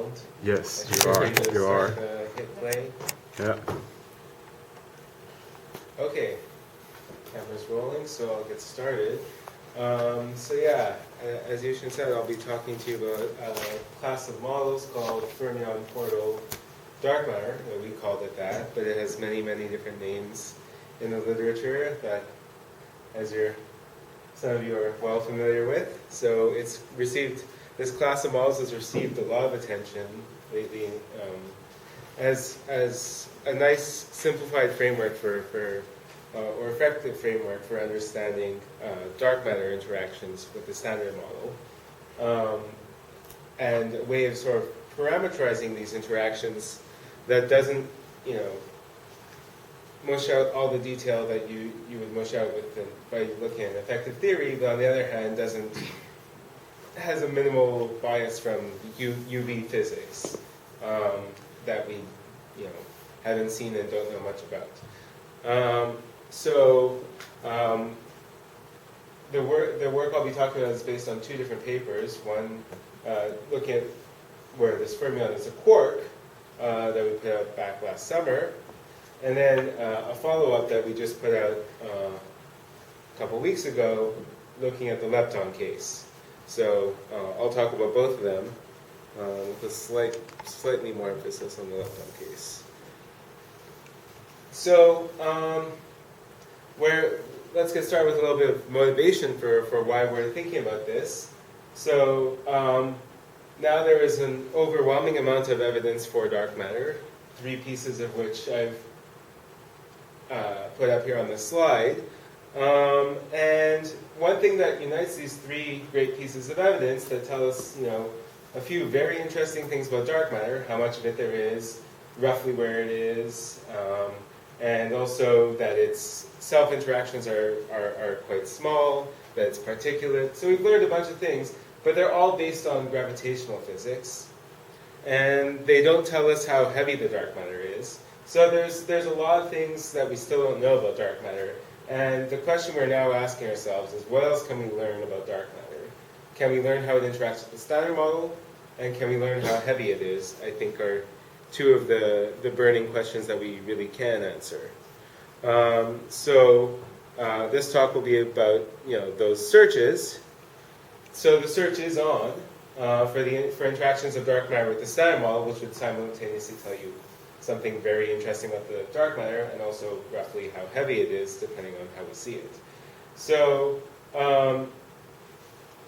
sound. Yes, You are. Hit play. Yeah. Okay, camera's rolling, so I'll get started. So yeah, as Yushin said, I'll be talking to you about a class of models called Fermion Portal dark matter. We called it that, but it has many, many different names in the literature that, some of you are well familiar with. So it's received, this class of models has received a lot of attention lately as a nice simplified framework or effective framework for understanding dark matter interactions with the standard model, and a way of sort of parameterizing these interactions that doesn't, mush out all the detail that you would mush out by looking at effective theory, but on the other hand has a minimal bias from UV physics that we haven't seen and don't know much about. The work I'll be talking about is based on two different papers. One looking at where this fermion is a quark that we put out back last summer, and then a follow-up that we just put out a couple weeks ago looking at the lepton case. So I'll talk about both of them with a slightly more emphasis on the lepton case. So let's get started with a little bit of motivation for why we're thinking about this. So now there is an overwhelming amount of evidence for dark matter, 3 pieces of which I've put up here on the slide. And one thing that unites these 3 great pieces of evidence that tell us, a few very interesting things about dark matter, how much of it there is, roughly where it is, and also that its self-interactions are quite small, that it's particulate. So we've learned a bunch of things, but they're all based on gravitational physics. And they don't tell us how heavy the dark matter is. So there's a lot of things that we still don't know about dark matter. And the question we're now asking ourselves is, what else can we learn about dark matter? Can we learn how it interacts with the standard model? And can we learn how heavy it is? I think are 2 of the burning questions that we really can answer. This talk will be about those searches. So the search is on for interactions of dark matter with the standard model, which would simultaneously tell you something very interesting about the dark matter and also roughly how heavy it is, depending on how we see it. So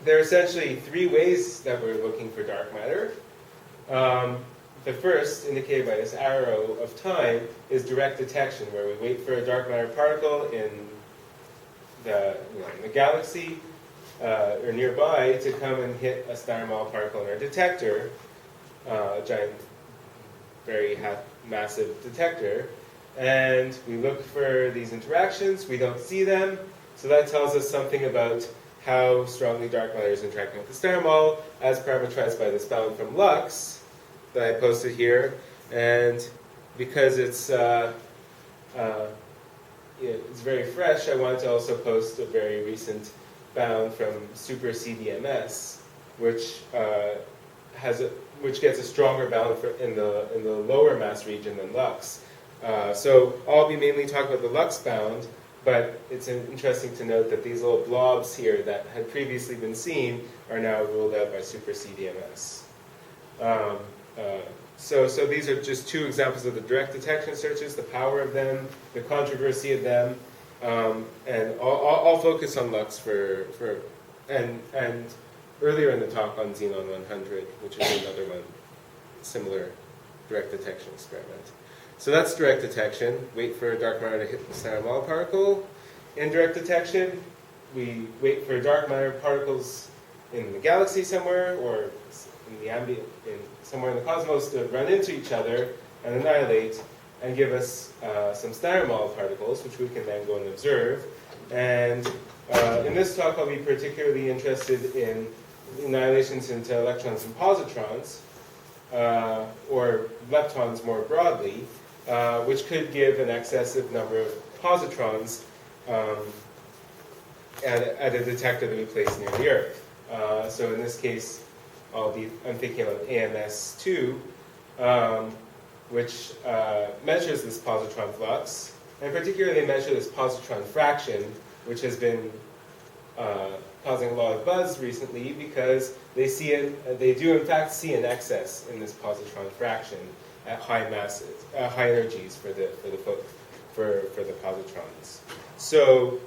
there are essentially 3 ways that we're looking for dark matter. The first, indicated by this arrow of time, is direct detection, where we wait for a dark matter particle in the galaxy or nearby to come and hit a standard model particle in our detector, a giant, very massive detector, and we look for these interactions. We don't see them, so that tells us something about how strongly dark matter is interacting with the standard model, as parameterized by this bound from Lux that I posted here. And because it's very fresh, I wanted to also post a very recent bound from Super CDMS, which gets a stronger bound in the lower mass region than Lux. So I'll be mainly talking about the Lux bound, but it's interesting to note that these little blobs here that had previously been seen are now ruled out by Super CDMS. So these are just 2 examples of the direct detection searches, the power of them, the controversy of them, and I'll focus on Lux and earlier in the talk on Xenon 100, which is another one, similar direct detection experiment. So that's direct detection. Wait for a dark matter to hit the standard model particle. Indirect detection, we wait for dark matter particles in the galaxy somewhere, or in the ambient, somewhere in the cosmos, to run into each other and annihilate and give us some standard model particles, which we can then go and observe. And in this talk, I'll be particularly interested in annihilations into electrons and positrons, or leptons more broadly, which could give an excessive number of positrons at a detector that we place near the Earth. So in this case, I'm thinking about AMS2, which measures this positron flux, and particularly measure this positron fraction, which has been causing a lot of buzz recently because they do in fact see an excess in this positron fraction at high masses, high energies for the positrons. So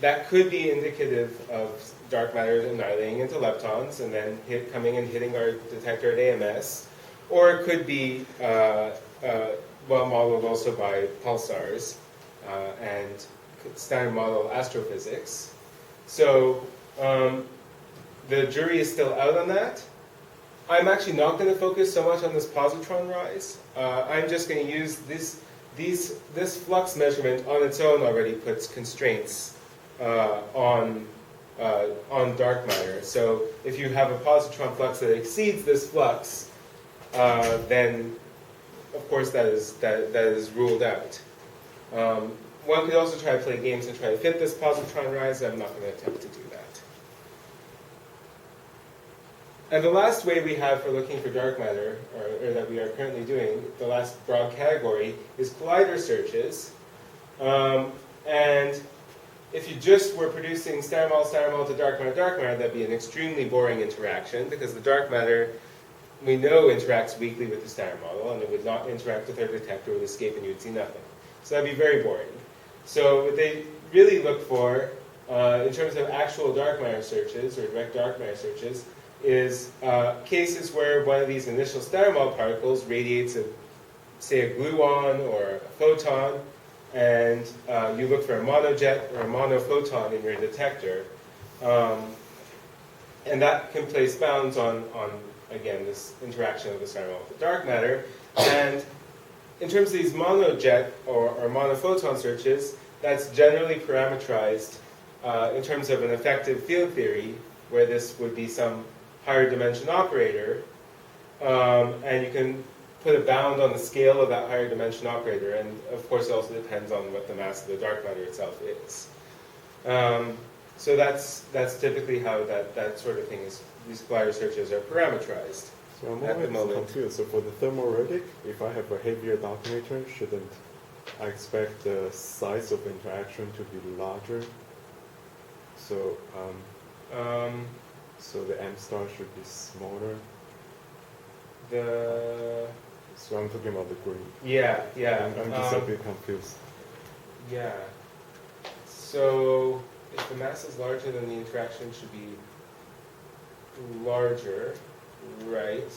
that could be indicative of dark matter annihilating into leptons and then coming and hitting our detector at AMS, or it could be well modeled also by pulsars and standard model astrophysics. So the jury is still out on that. I'm actually not going to focus so much on this positron rise. I'm just going to use this flux measurement on its own already puts constraints on dark matter. So if you have a positron flux that exceeds this flux, then of course that is ruled out. One could also try to play games and try to fit this positron rise. I'm not going to attempt to do that. And the last way we have for looking for dark matter, or that we are currently doing, the last broad category, is collider searches. And if you just were producing standard model to dark matter, that'd be an extremely boring interaction because the dark matter, we know, interacts weakly with the standard model, and it would not interact with our detector, it would escape, and you'd see nothing. So that'd be very boring. So what they really look for, in terms of actual dark matter searches, or direct dark matter searches, is cases where one of these initial standard model particles radiates, say, a gluon or a photon, and you look for a monojet or a monophoton in your detector. And that can place bounds on again, this interaction of the standard model with the dark matter. And in terms of these monojet or monophoton searches, that's generally parameterized in terms of an effective field theory, where this would be some higher dimension operator, and you can put a bound on the scale of that higher dimension operator, and of course it also depends on what the mass of the dark matter itself is. So that's typically how that sort of thing is. These collider searches are parameterized. So I'm at the always moment. confused. So for the thermoretic, if I have a heavier dark matter, shouldn't I expect the size of interaction to be larger? So so the M star should be smaller. So I'm talking about the green. Yeah. I'm just a bit confused. Yeah. So if the mass is larger, then the interaction should be larger, right?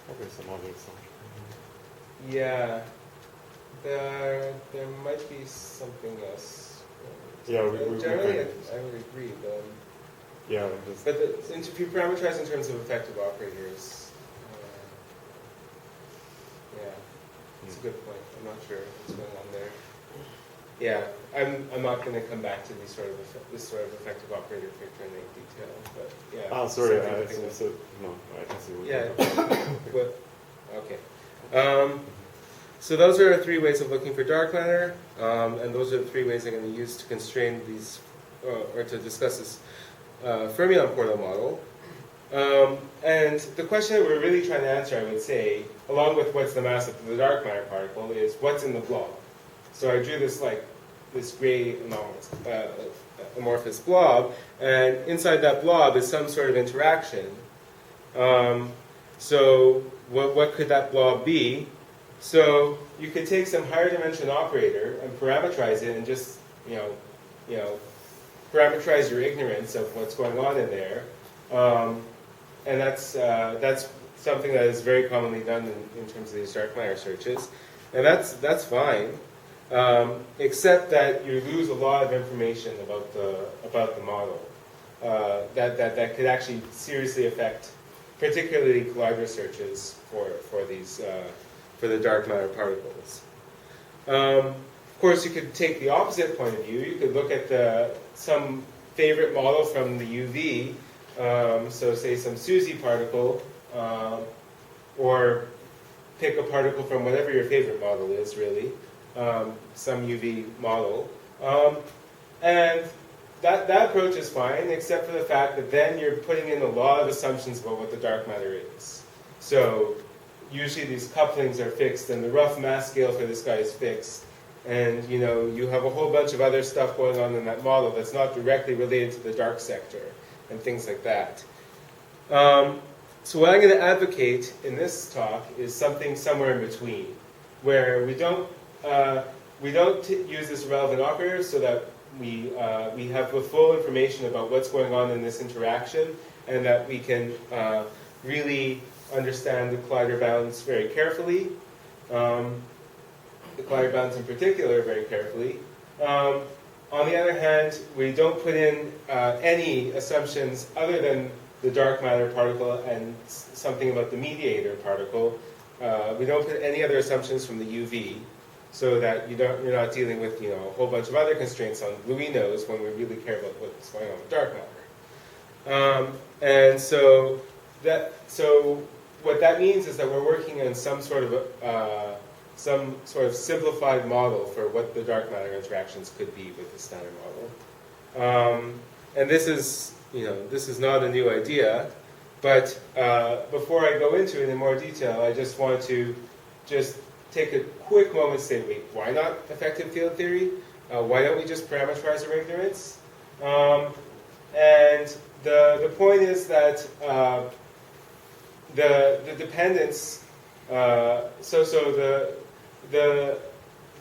Probably some other assumption. Yeah. There might be something else. Yeah, we generally, can. I would agree. Yeah, just, But if you parameterize in terms of effective operators, yeah, it's a good point. I'm not sure what's going on there. Yeah, I'm not going to come back to this sort of effective operator picture in any detail, but yeah. ah, sorry, something to I think of. can see what Yeah. you're talking about. Okay. So those are 3 ways of looking for dark matter, and those are the 3 ways I'm going to use to constrain these, or to discuss this Fermion Portal model. And the question that we're really trying to answer, I would say, along with what's the mass of the dark matter particle, is what's in the blob. So I drew this gray amorphous blob, and inside that blob is some sort of interaction. So what could that blob be? So you could take some higher dimension operator and parameterize it, and just parameterize your ignorance of what's going on in there, and that's something that is very commonly done in terms of these dark matter searches, and that's fine, except that you lose a lot of information about the model that could actually seriously affect, particularly collider searches for these. For the dark matter particles. Of course, you could take the opposite point of view. You could look at some favorite model from the UV, so say some SUSY particle, or pick a particle from whatever your favorite model is, really, some UV model. And that approach is fine, except for the fact that then you're putting in a lot of assumptions about what the dark matter is. So usually these couplings are fixed, and the rough mass scale for this guy is fixed. And you have a whole bunch of other stuff going on in that model that's not directly related to the dark sector and things like that. So what I'm going to advocate in this talk is something somewhere in between, where we don't use this relevant operator so that we have the full information about what's going on in this interaction, and that we can really understand the collider bounds very carefully, the collider bounds in particular very carefully. On the other hand, we don't put in any assumptions other than the dark matter particle and something about the mediator particle. We don't put any other assumptions from the UV, so that you're not dealing with a whole bunch of other constraints on gluinos when we really care about what's going on with dark matter. And so what that means is that we're working on some sort of simplified model for what the dark matter interactions could be with the standard model. And this is not a new idea, but before I go into it in more detail, I just want to take a quick moment to say, wait, why not effective field theory? Why don't we just parameterize irregularities? And the point is that the dependence, the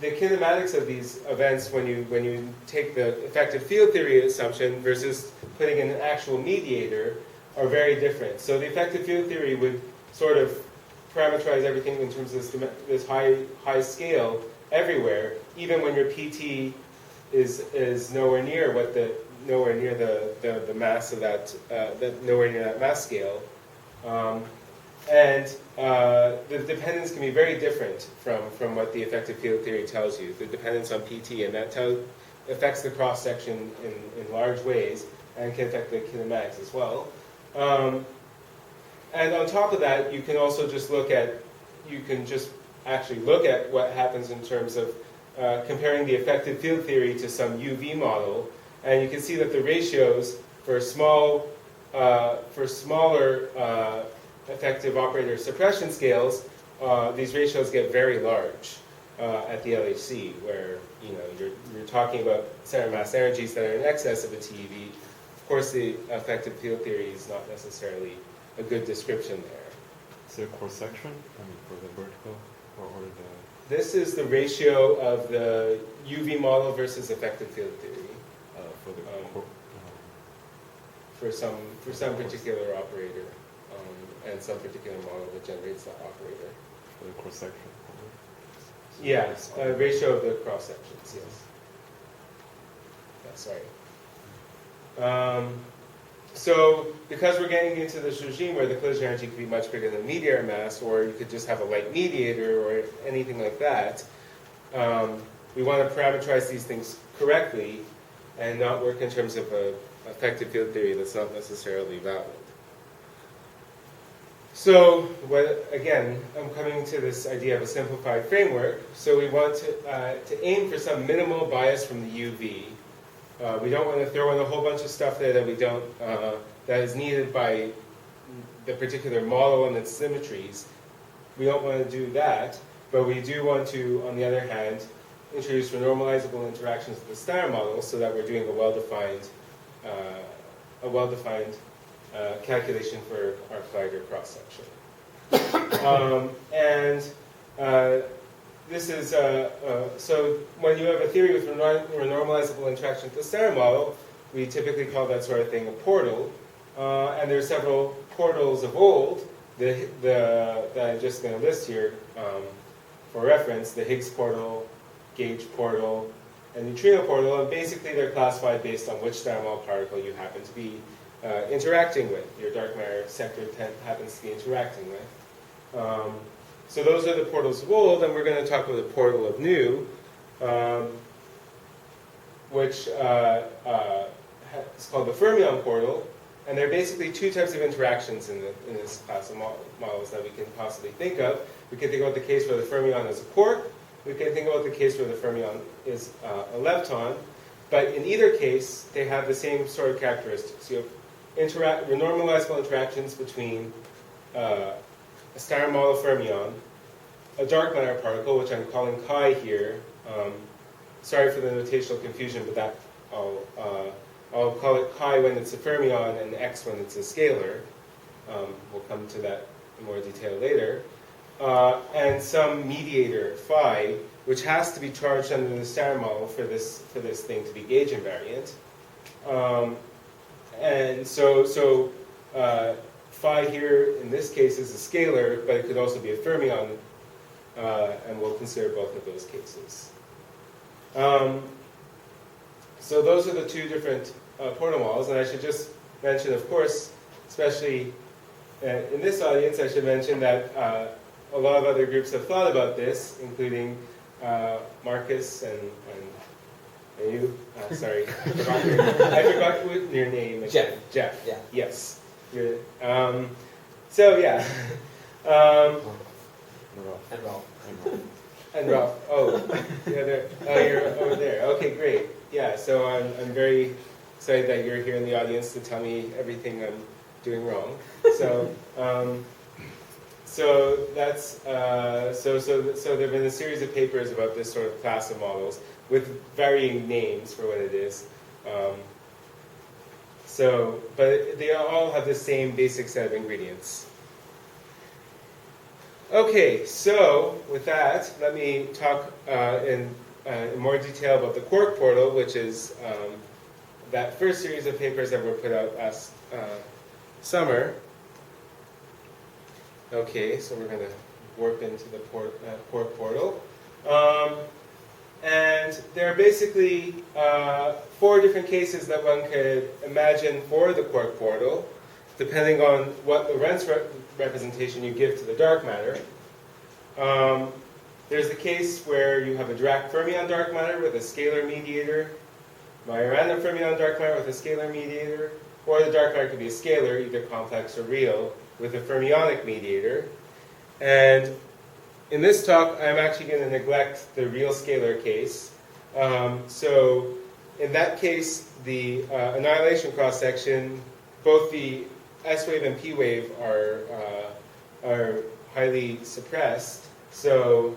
kinematics of these events when you take the effective field theory assumption versus putting in an actual mediator are very different. So the effective field theory would sort of parameterize everything in terms of this high scale everywhere, even when your PT is nowhere near the mass of that nowhere near that mass scale. And the dependence can be very different from what the effective field theory tells you. The dependence on PT, and that affects the cross section in large ways, and can affect the kinematics as well. And on top of that, you can also just actually look at what happens in terms of comparing the effective field theory to some UV model, and you can see that the ratios for smaller effective operator suppression scales, these ratios get very large at the LHC, where you're talking about center mass energies that are in excess of a TeV. Of course, the effective field theory is not necessarily a good description there. Is there a cross section? For the vertical or the? This is the ratio of the UV model versus effective field theory for some particular operator and some particular model that generates that operator. For the cross section. Yeah, ratio of the cross sections. Yes. Sorry. So, because we're getting into this regime where the collision energy could be much bigger than mediator mass, or you could just have a light mediator or anything like that, we want to parameterize these things correctly and not work in terms of an effective field theory that's not necessarily valid. So, again, I'm coming to this idea of a simplified framework. So we want to aim for some minimal bias from the UV. We don't want to throw in a whole bunch of stuff there that we don't, that is needed by the particular model and its symmetries. We don't want to do that, but we do want to, on the other hand, introduce renormalizable interactions with the standard model so that we're doing a well-defined calculation for our collider cross-section. This is, so when you have a theory with renormalizable interaction with the standard model, we typically call that sort of thing a portal. And there are several portals of old that I'm just going to list here for reference: the Higgs portal, gauge portal, and neutrino portal. And basically they're classified based on which standard model particle you happen to be interacting with. Your dark matter sector happens to be interacting with. So those are the portals of old, and we're going to talk about the portal of new, which is called the Fermion Portal. And there are basically two types of interactions in this class of models that we can possibly think of. We can think about the case where the fermion is a quark, we can think about the case where the fermion is a lepton, but in either case, they have the same sort of characteristics. You have renormalizable interactions between a standard model fermion, a dark matter particle, which I'm calling chi here. Sorry for the notational confusion, but that I'll call it chi when it's a fermion and x when it's a scalar. We'll come to that in more detail later. And some mediator phi, which has to be charged under the standard model for this thing to be gauge invariant. And so phi here in this case is a scalar, but it could also be a fermion, and we'll consider both of those cases. So those are the two different portal models, and I should just mention, of course, especially in this audience, I should mention that a lot of other groups have thought about this, including Marcus and you. Sorry, I forgot your name. Jeff. Jeff. Yeah. Yes. So yeah. And Ralph. And Ralph. Oh, you're over there. Okay, great. Yeah. So I'm very excited that you're here in the audience to tell me everything I'm doing wrong. So. So that's so there've been a series of papers about this sort of class of models with varying names for what it is. But they all have the same basic set of ingredients. Okay, so with that, let me talk in more detail about the quark portal, which is that first series of papers that were put out last summer. Okay, so we're going to warp into the quark portal. And there are basically 4 different cases that one could imagine for the quark portal, depending on what Lorentz representation you give to the dark matter. There's the case where you have a Dirac fermion dark matter with a scalar mediator, Majorana fermion dark matter with a scalar mediator, or the dark matter could be a scalar, either complex or real, with a fermionic mediator. And in this talk, I'm actually going to neglect the real scalar case. So in that case, the annihilation cross-section, both the S wave and P wave are highly suppressed. So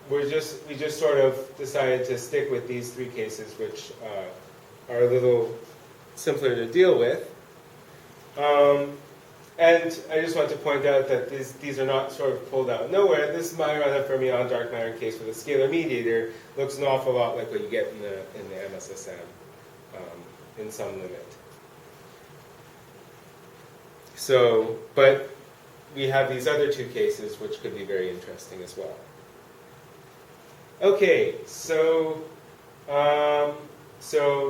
we just sort of decided to stick with these 3 cases, which are a little simpler to deal with. And I just want to point out that these are not sort of pulled out of nowhere. This Majorana fermion dark matter case with a scalar mediator looks an awful lot like what you get in the MSSM in some limit. So, but we have these other 2 cases which could be very interesting as well. Okay, so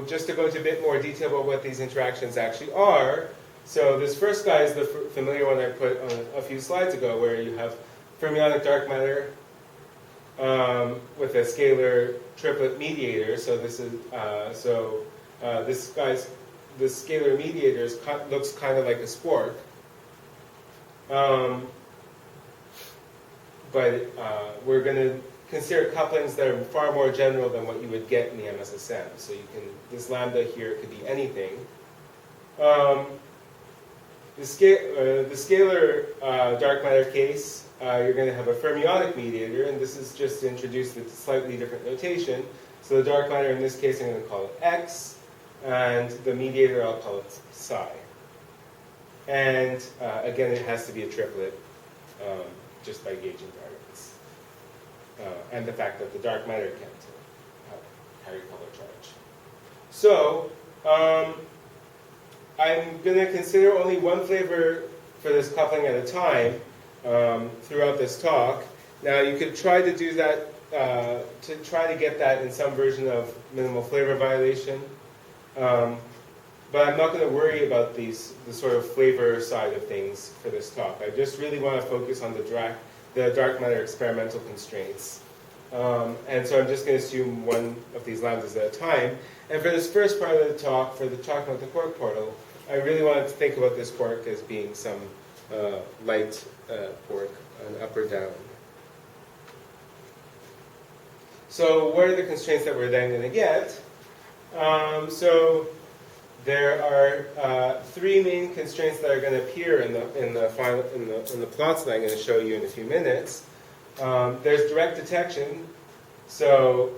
just to go into a bit more detail about what these interactions actually are. So this first guy is the familiar one I put on a few slides ago, where you have fermionic dark matter with a scalar triplet mediator. So this is the scalar mediator looks kind of like a spork, but we're going to consider couplings that are far more general than what you would get in the MSSM. So this lambda here could be anything. The scalar dark matter case, you're going to have a fermionic mediator, and this is just to introduce the slightly different notation. So the dark matter in this case, I'm going to call it X, and the mediator, I'll call it psi. And again, it has to be a triplet, just by gauge invariance. And the fact that the dark matter can't carry color charge. So, I'm going to consider only one flavor for this coupling at a time throughout this talk. Now, you could try to do that, to try to get that in some version of minimal flavor violation. But I'm not going to worry about the sort of flavor side of things for this talk. I just really want to focus on the dark matter experimental constraints. And so I'm just going to assume one of these lambdas at a time. And for this first part of the talk, for the talk about the quark portal, I really wanted to think about this quark as being some light quark, an up or down. So what are the constraints that we're then going to get? So there are three main constraints that are going to appear in the plots that I'm going to show you in a few minutes. There's direct detection. So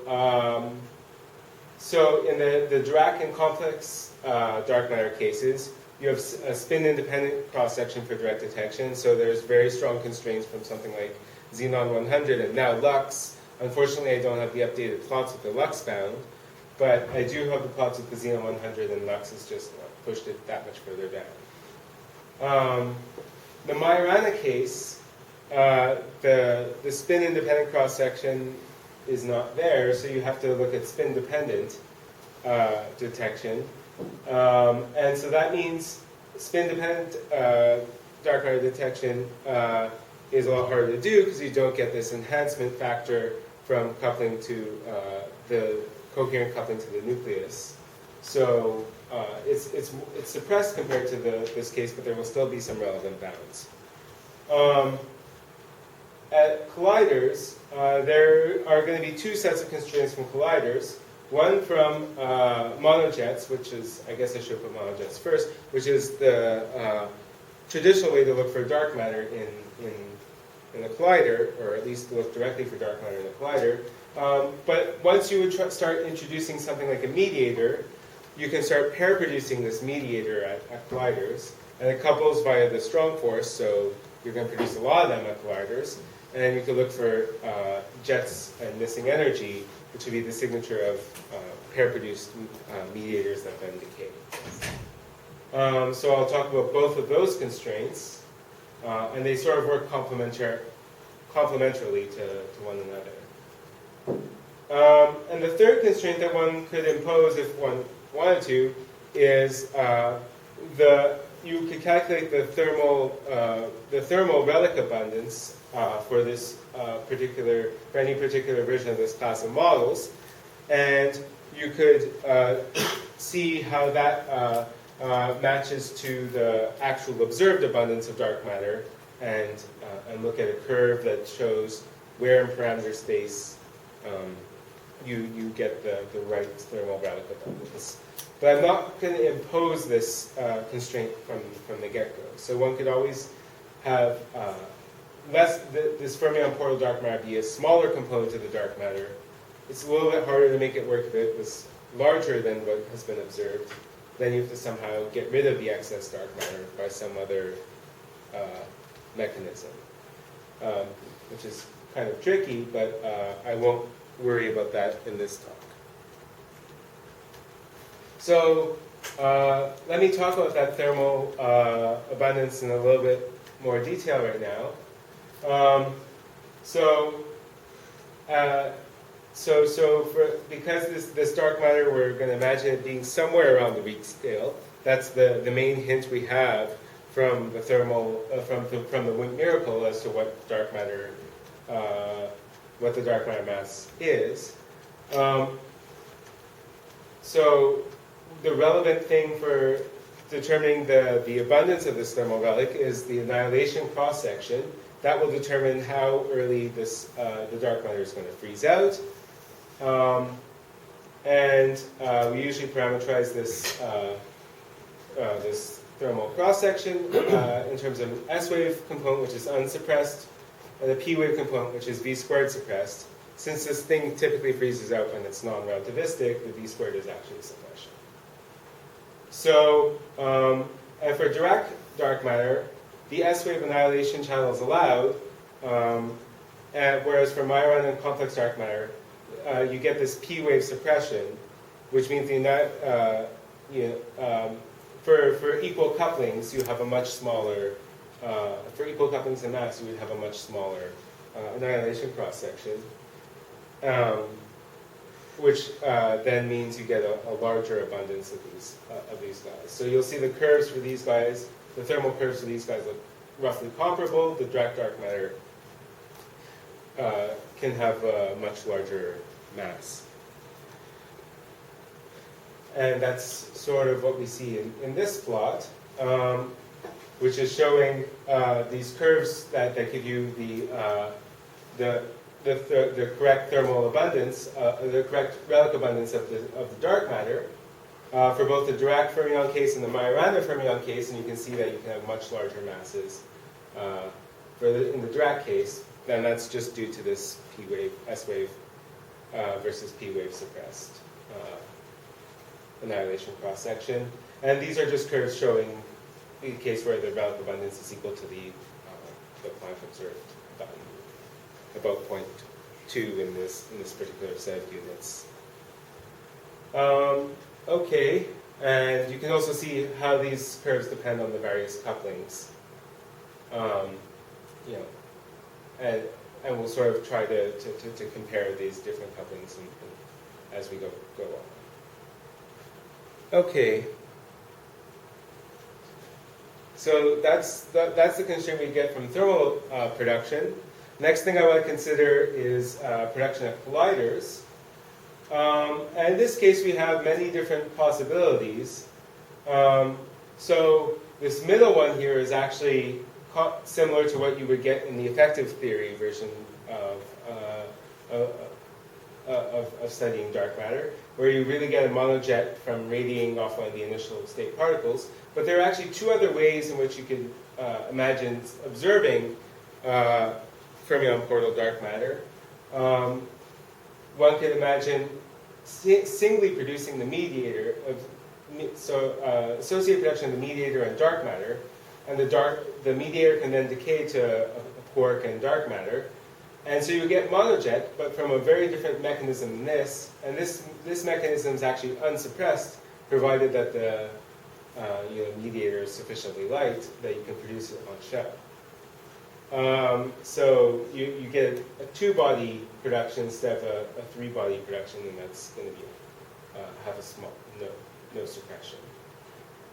in the Dirac and complex dark matter cases, you have a spin-independent cross-section for direct detection. So there's very strong constraints from something like Xenon 100 and now Lux. Unfortunately, I don't have the updated plots with the Lux bound, but I do have the plots with the Xenon 100, and Lux has just pushed it that much further down. The Majorana case, the spin-independent cross-section is not there, so you have to look at spin-dependent detection. And so that means spin-dependent dark matter detection is a lot harder to do because you don't get this enhancement factor from coupling to the coherent coupling to the nucleus. So it's suppressed compared to this case, but there will still be some relevant bounds. At colliders, there are going to be two sets of constraints from colliders. One from monojets, which is, I guess I should put monojets first, which is the traditional way to look for dark matter in a collider, or at least look directly for dark matter in a collider. But once you would start introducing something like a mediator, you can start pair producing this mediator at colliders, and it couples via the strong force, so you're going to produce a lot of them at colliders, and you can look for jets and missing energy, which would be the signature of pair-produced mediators that then decay. So I'll talk about both of those constraints, and they sort of work complementarily to one another. And the third constraint that one could impose if one wanted to is you could calculate the thermal relic abundance for any particular version of this class of models, and you could see how that matches to the actual observed abundance of dark matter, and look at a curve that shows where in parameter space you get the right thermal relic abundance. But I'm not going to impose this constraint from the get-go. So one could always have this Fermion Portal dark matter be a smaller component of the dark matter. It's a little bit harder to make it work if it was larger than what has been observed. Then you have to somehow get rid of the excess dark matter by some other mechanism, which is kind of tricky, but I won't worry about that in this talk. So let me talk about that thermal abundance in a little bit more detail right now. Because this dark matter, we're going to imagine it being somewhere around the weak scale. That's the main hint we have from the thermal from the Wink miracle as to what dark matter what the dark matter mass is. So the relevant thing for determining the abundance of this thermal relic is the annihilation cross section. That will determine how early the dark matter is going to freeze out. We usually parameterize this thermal cross-section in terms of an S-wave component, which is unsuppressed, and a P-wave component, which is V-squared suppressed. Since this thing typically freezes out when it's non-relativistic, the V-squared is actually suppression. So, and for Dirac dark matter, the S-wave annihilation channel is allowed, whereas for Majorana and complex dark matter, you get this P-wave suppression, which means for equal couplings, you have a much smaller, for equal couplings in mass, you would have a much smaller annihilation cross-section, which then means you get a larger abundance of these guys. So you'll see the curves for these guys, the thermal curves for these guys look roughly comparable. The Dirac dark matter can have a much larger mass. And that's sort of what we see in this plot, which is showing these curves that give you the the correct thermal abundance, the correct relic abundance of the dark matter for both the Dirac fermion case and the Majorana fermion case, and you can see that you can have much larger masses in the Dirac case. Then that's just due to this P wave, S wave versus P wave suppressed annihilation cross section, and these are just curves showing the case where the relic abundance is equal to the Planck observed value, about 0.2 in this particular set of units. Okay, and you can also see how these curves depend on the various couplings. You know, and we'll sort of try to compare these different couplings as we go on. Okay. So that's the constraint we get from thermal production. Next thing I want to consider is production of colliders. And in this case, we have many different possibilities. So this middle one here is actually similar to what you would get in the effective theory version of studying dark matter, where you really get a monojet from radiating off one of the initial state particles. But there are actually two other ways in which you could imagine observing Fermion Portal dark matter. One could imagine singly producing the mediator, associated production of the mediator and dark matter, and the mediator can then decay to a quark and dark matter. And so you get monojet, but from a very different mechanism than this. And this mechanism is actually unsuppressed, provided that the mediator is sufficiently light that you can produce it on shell. So you get a two-body production instead of a three-body production, and that's going to be have a small no suppression.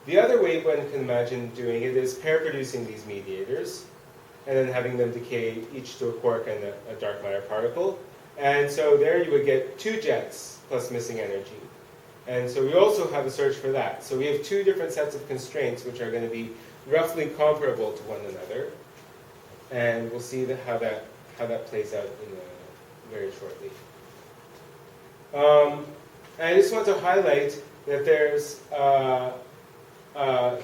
The other way one can imagine doing it is pair producing these mediators, and then having them decay each to a quark and a dark matter particle. And so there you would get two jets plus missing energy. And so we also have a search for that. So we have two different sets of constraints which are going to be roughly comparable to one another. And we'll see how that plays out very shortly. And I just want to highlight that there's the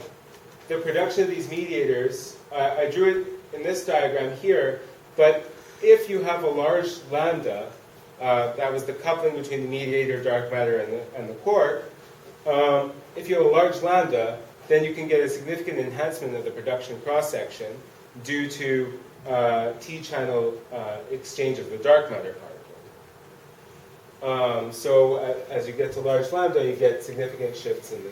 production of these mediators. I drew it in this diagram here, but if you have a large lambda, that was the coupling between the mediator, dark matter, and the quark. If you have a large lambda, then you can get a significant enhancement of the production cross-section due to T-channel exchange of the dark matter particle. So as you get to large lambda, you get significant shifts in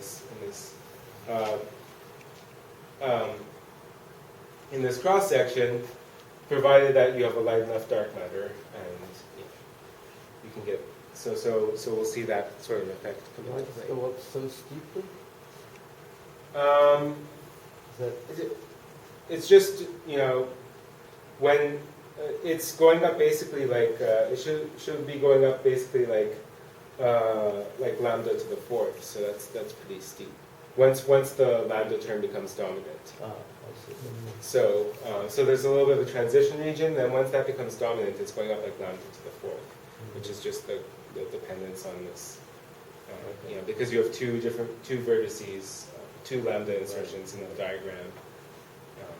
this cross-section, provided that you have a light enough dark matter, and you can get so we'll see that sort of effect come into play. So what's so steeply? It's just, when it's going up basically like it should be going up basically like lambda to the fourth. So that's pretty steep. Once the lambda term becomes dominant. I see. So there's a little bit of a transition region. Then once that becomes dominant, it's going up like lambda to the fourth, which is just the dependence on this. Because you have two vertices, two lambda insertions in the diagram.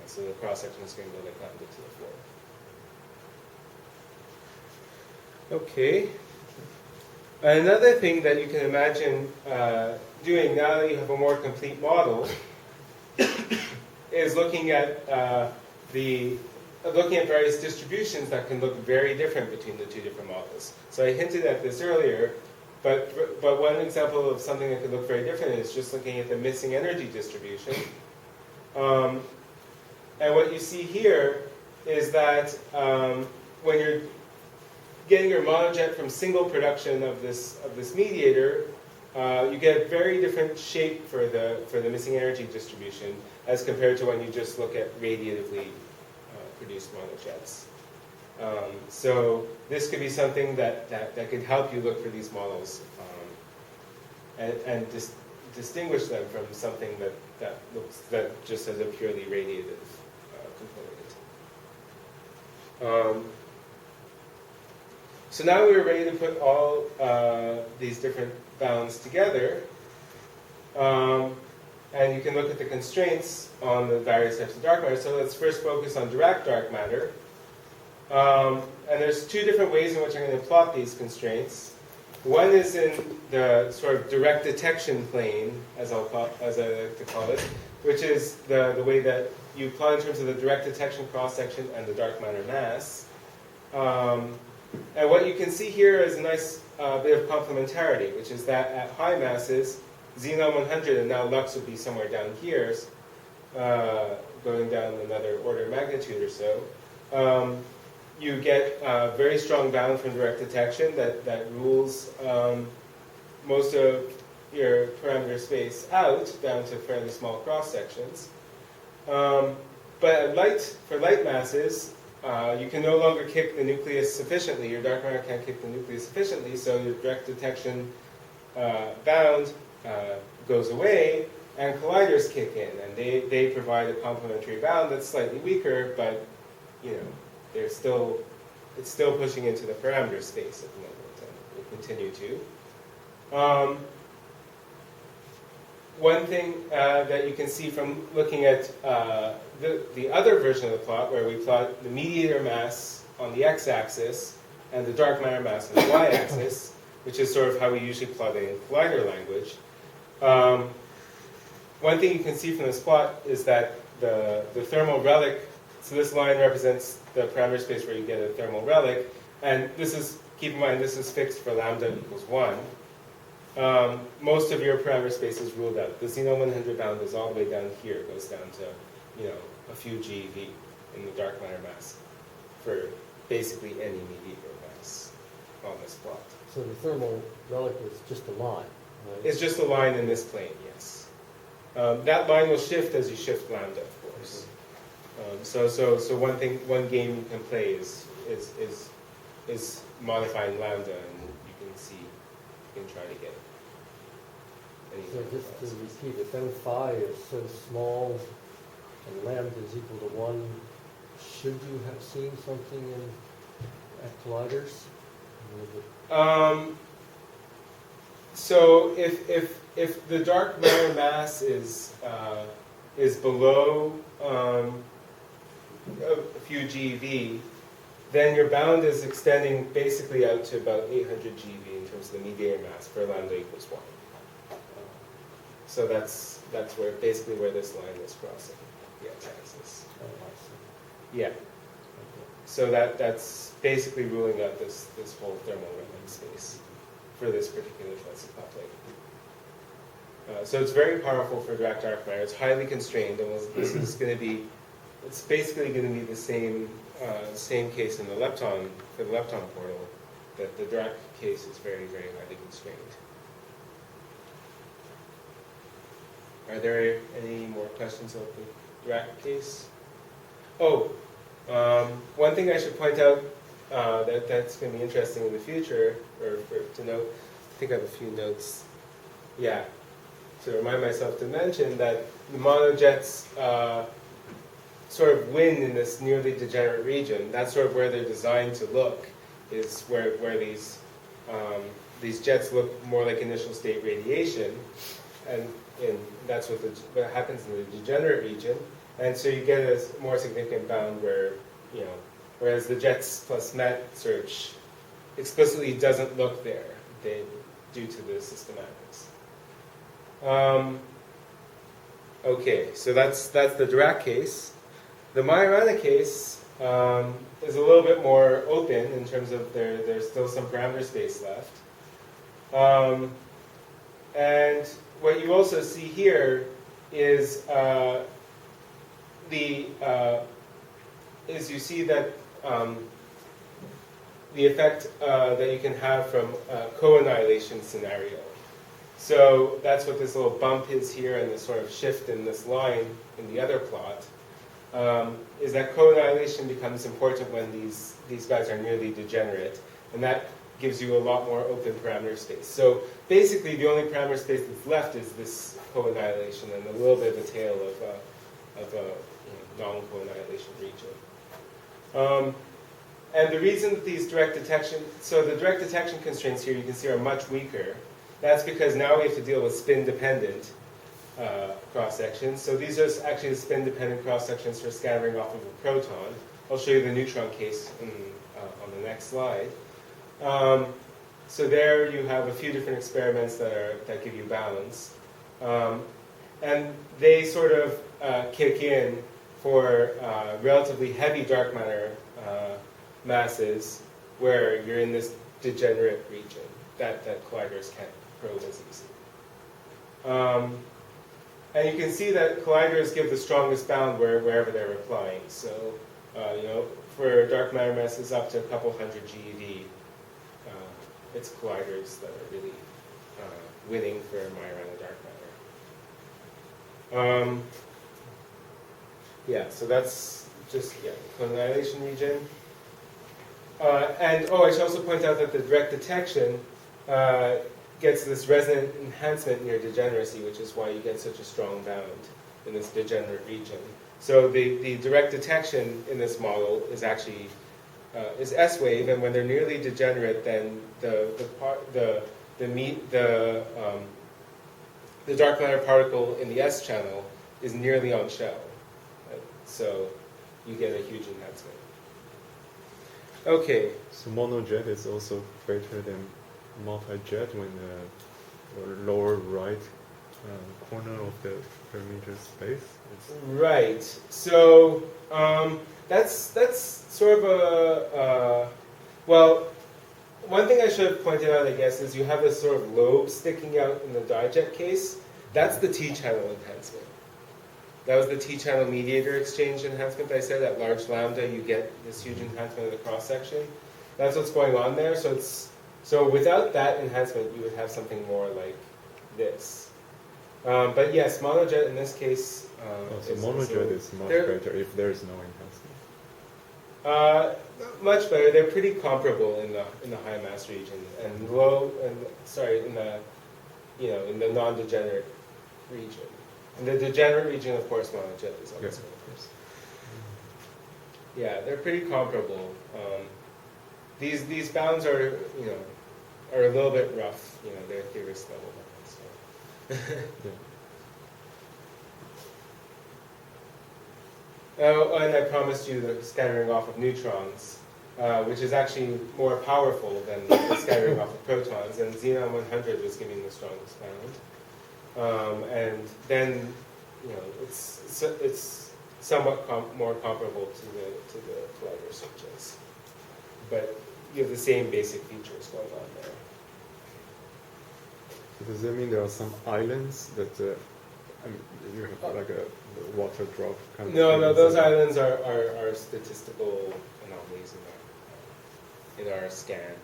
So the cross section is going to go like lambda to the fourth. Okay. Another thing that you can imagine doing now that you have a more complete model is looking at various distributions that can look very different between the two different models. So I hinted at this earlier, but one example of something that could look very different is just looking at the missing energy distribution. And what you see here is that when you're getting your monojet from single production of this mediator, you get a very different shape for the missing energy distribution as compared to when you just look at radiatively produced monojets. So this could be something that could help you look for these models and distinguish them from something that just has a purely radiative component. So now we're ready to put all these different bounds together. And you can look at the constraints on the various types of dark matter. So let's first focus on Dirac dark matter. And there's two different ways in which I'm going to plot these constraints. One is in the sort of direct detection plane, as I like to call it, which is the way that you plot in terms of the direct detection cross-section and the dark matter mass. And what you can see here is a nice bit of complementarity, which is that at high masses, xenon 100, and now lux would be somewhere down here, going down another order of magnitude or so, you get a very strong bound from direct detection that rules most of your parameter space out down to fairly small cross sections. But for light masses, you can no longer kick the nucleus sufficiently. Your dark matter can't kick the nucleus sufficiently, so your direct detection bound goes away, and colliders kick in, and they provide a complementary bound that's slightly weaker, but it's still pushing into the parameter space at the moment, and will continue to. One thing that you can see from looking at the other version of the plot, where we plot the mediator mass on the x-axis and the dark matter mass on the y-axis, which is sort of how we usually plot it in collider language. One thing you can see from this plot is that the thermal relic, so this line represents the parameter space where you get a thermal relic, and this is, keep in mind, this is fixed for lambda equals 1. Most of your parameter space is ruled out. The xenon 100 bound goes all the way down here. It goes down to, a few GeV in the dark matter mass for basically any mediator mass on this plot. So the thermal relic is just a line, right? It's just a line in this plane, yes. That line will shift as you shift lambda, of course. So one game you can play is modifying lambda, and you can try to get anything. So just to repeat, if M phi is so small and lambda is equal to 1, should you have seen something at colliders? So if the dark matter mass is below a few GeV, then your bound is extending basically out to about 800 GeV in terms of the mediator mass for lambda equals 1. So that's basically where this line is crossing the x-axis. Oh, I see. Yeah. Okay. So that's basically ruling out this whole thermal running space for this particular class of coupling. So it's very powerful for Dirac dark matter. It's highly constrained, and this is going to be, it's basically going to be the same case in the lepton, for the lepton portal, that the Dirac case is very, very highly constrained. Are there any more questions about the Dirac case? Oh, one thing I should point out that's going to be interesting in the future, or to note, I think I have a few notes. Yeah, to remind myself to mention that the monojets sort of win in this nearly degenerate region. That's sort of where they're designed to look, is where these jets look more like initial state radiation, and that's what happens in the degenerate region. And so you get a more significant bound where, whereas the jets plus met search explicitly doesn't look there, due to the systematics. Okay, so that's the Dirac case. The Majorana case is a little bit more open in terms of there's still some parameter space left. And what you also see here is you see that the effect that you can have from a co-annihilation scenario. So that's what this little bump is here, and this sort of shift in this line in the other plot, is that co-annihilation becomes important when these guys are nearly degenerate, and that gives you a lot more open parameter space. So basically the only parameter space that's left is this co-annihilation and a little bit of a tail of a non-co-annihilation region. And the reason that these direct detection, so the direct detection constraints here you can see are much weaker. That's because now we have to deal with spin-dependent cross-sections. So these are actually the spin-dependent cross-sections for scattering off of a proton. I'll show you the neutron case on the next slide. So there you have a few different experiments that give you balance. And they sort of kick in for relatively heavy dark matter masses where you're in this degenerate region that colliders can't probe as easily. And you can see that colliders give the strongest bound wherever they're applying. So, for dark matter masses up to a couple hundred GeV, it's colliders that are really winning for Majorana dark matter. So that's just, clone annihilation region. I should also point out that the direct detection gets this resonant enhancement near degeneracy, which is why you get such a strong bound in this degenerate region. So the direct detection in this model is actually is S-wave, and when they're nearly degenerate, then the dark matter particle in the S channel is nearly on shell. Right? So you get a huge enhancement. Okay. So monojet is also greater than multi-jet when the lower right corner of the perimeter space. Right. So that's sort of a one thing I should have pointed out, I guess, is you have this sort of lobe sticking out in the dijet case. That's the T-channel enhancement. That was the T-channel mediator exchange enhancement I said. At large lambda, you get this huge enhancement of the cross-section. That's what's going on there. So without that enhancement, you would have something more like this. But yes, monojet in this case... so monojet is much better if there is no enhancement. Much better. They're pretty comparable in the high mass region and in the non-degenerate region. In the degenerate region, of course, monojet is always first. Yeah, they're pretty comparable. These bounds are a little bit rough. They're theorist level bounds. So. Oh, and I promised you the scattering off of neutrons, which is actually more powerful than the scattering off of protons, and xenon 100 was giving the strongest bound. And then, it's somewhat more comparable to the collider switches, but you have the same basic features going on there. So does that mean there are some islands that you have like a water drop kind of? No, those islands are statistical anomalies in our scan.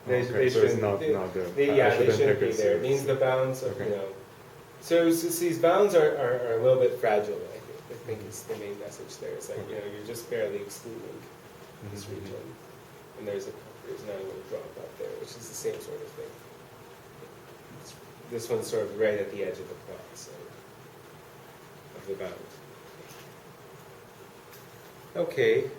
They shouldn't not there. They shouldn't be there. It means the bounds are, So these bounds are a little bit fragile, I think is the main message there. It's like, you're just barely excluding this region. And there's now a little drop out there, which is the same sort of thing. This one's sort of right at the edge of the plot, so, of the bound. Okay.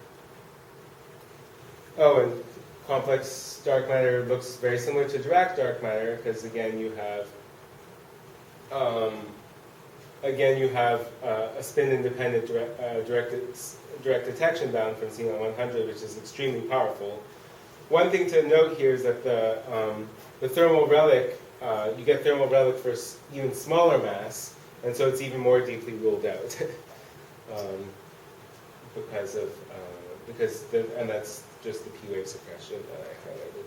Oh, and complex dark matter looks very similar to Dirac dark matter, because again you have a spin-independent direct detection bound from xenon 100, which is extremely powerful. One thing to note here is that the thermal relic, you get thermal relic for even smaller mass, and so it's even more deeply ruled out and that's just the P-wave suppression that I highlighted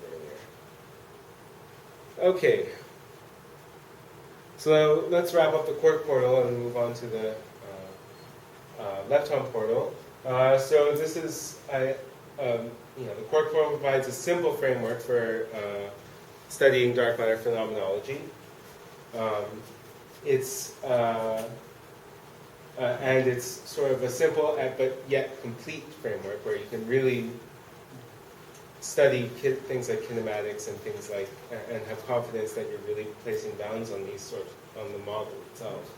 earlier. Okay. So let's wrap up the quark portal and move on to the lepton portal. So this is, the quark portal provides a simple framework for studying dark matter phenomenology. And it's sort of a simple but yet complete framework where you can really study things like kinematics and things like, and have confidence that you're really placing bounds on these on the model itself.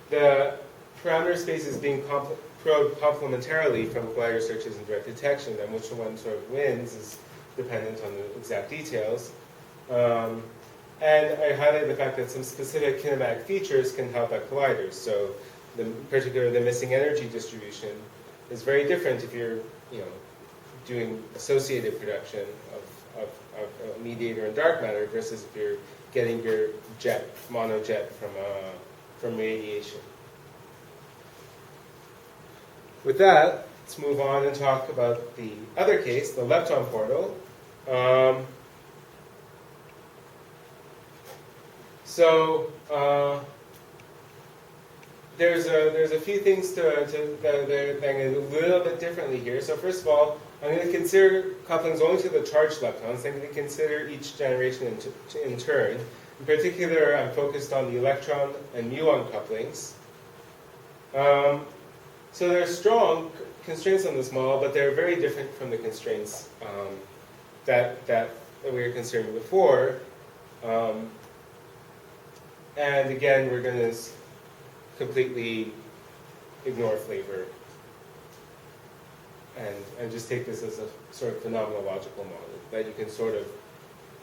The parameter space is being probe complementarily from collider searches and direct detection, then which one sort of wins is dependent on the exact details. And I highlighted the fact that some specific kinematic features can help at colliders. So, particularly the missing energy distribution is very different if you're, doing associated production of a mediator and dark matter versus if you're getting your monojet from radiation. With that, let's move on and talk about the other case, the lepton portal. There's a few things that I'm going to do a little bit differently here. So first of all, I'm going to consider couplings only to the charged leptons. I'm going to consider each generation in turn. In particular, I'm focused on the electron and muon couplings. So there are strong constraints on this model, but they're very different from the constraints that we were considering before. And again, we're going to completely ignore flavor and just take this as a sort of phenomenological model that you can sort of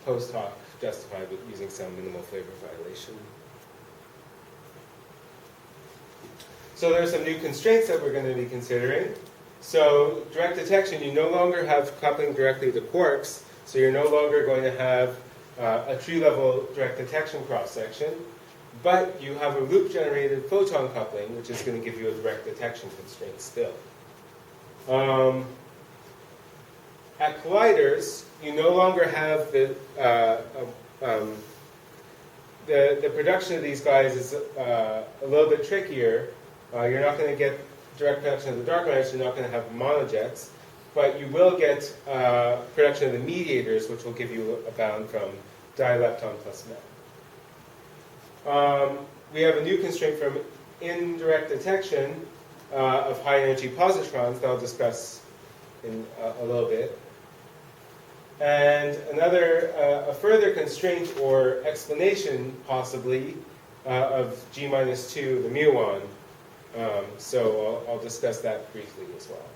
post hoc justify with using some minimal flavor violation. So there are some new constraints that we're going to be considering. So direct detection, you no longer have coupling directly to quarks, so you're no longer going to have a tree-level direct detection cross-section, but you have a loop-generated photon coupling, which is going to give you a direct detection constraint still. At colliders, you no longer have the production of these guys is a little bit trickier. You're not going to get direct production of the dark matter, so you're not going to have monojets, but you will get production of the mediators, which will give you a bound from dilepton plus met. We have a new constraint from indirect detection of high-energy positrons that I'll discuss in a little bit. And a further constraint or explanation, possibly, of G minus 2, the muon. So I'll discuss that briefly as well.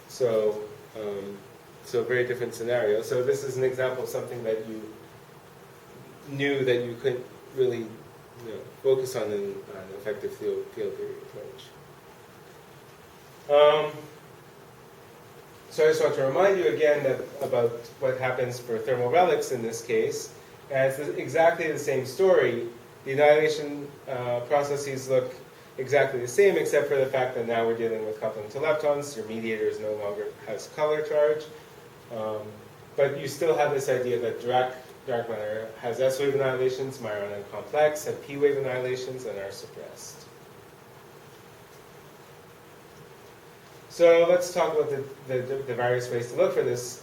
So a very different scenario. So this is an example of something that you knew that you couldn't really focus on in an effective field theory approach. So I just want to remind you again about what happens for thermal relics in this case. And it's exactly the same story. The annihilation processes look exactly the same, except for the fact that now we're dealing with coupling to leptons. Your mediator no longer has color charge. But you still have this idea that Dirac dark matter has S-wave annihilations, Majorana complex, have P-wave annihilations, and are suppressed. So let's talk about the various ways to look for this